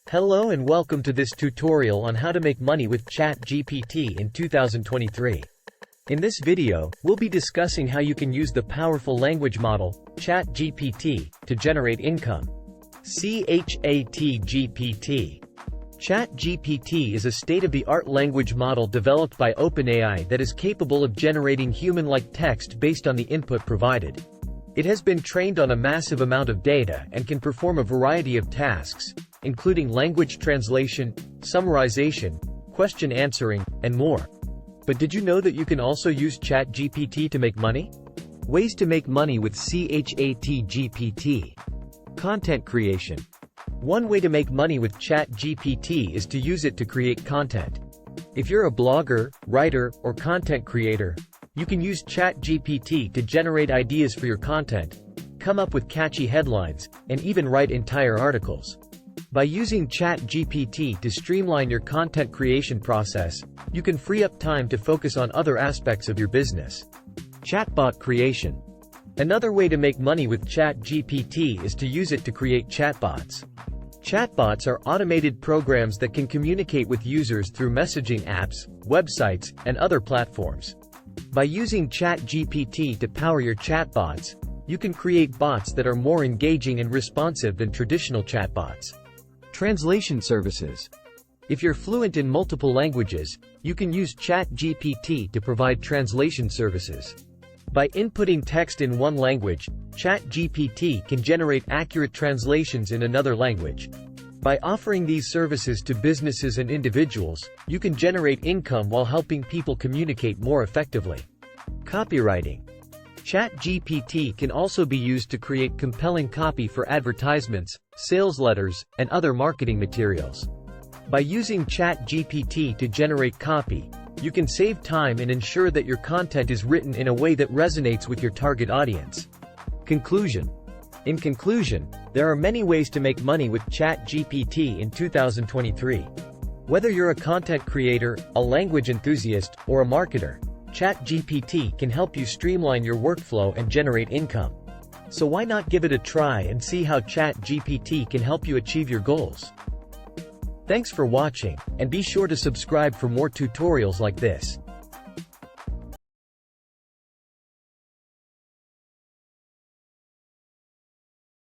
Hello and welcome to this tutorial on how to make money with ChatGPT in 2023. In this video, we'll be discussing how you can use the powerful language model, ChatGPT, to generate income. ChatGPT. ChatGPT is a state-of-the-art language model developed by OpenAI that is capable of generating human-like text based on the input provided. It has been trained on a massive amount of data and can perform a variety of tasks, including language translation, summarization, question answering, and more. But did you know that you can also use ChatGPT to make money? Ways to make money with ChatGPT. Content creation. One way to make money with ChatGPT is to use it to create content. If you're a blogger, writer, or content creator, you can use ChatGPT to generate ideas for your content, come up with catchy headlines, and even write entire articles. By using ChatGPT to streamline your content creation process, you can free up time to focus on other aspects of your business. Chatbot creation. Another way to make money with ChatGPT is to use it to create chatbots. Chatbots are automated programs that can communicate with users through messaging apps, websites, and other platforms. By using ChatGPT to power your chatbots, you can create bots that are more engaging and responsive than traditional chatbots. Translation services. If you're fluent in multiple languages, you can use ChatGPT to provide translation services. By inputting text in one language, ChatGPT can generate accurate translations in another language. By offering these services to businesses and individuals, you can generate income while helping people communicate more effectively. Copywriting. ChatGPT can also be used to create compelling copy for advertisements, sales letters, and other marketing materials. By using ChatGPT to generate copy, you can save time and ensure that your content is written in a way that resonates with your target audience. Conclusion. In conclusion, there are many ways to make money with ChatGPT in 2023. Whether you're a content creator, a language enthusiast, or a marketer, ChatGPT can help you streamline your workflow and generate income. So why not give it a try and see how ChatGPT can help you achieve your goals? Thanks for watching, and be sure to subscribe for more tutorials like this.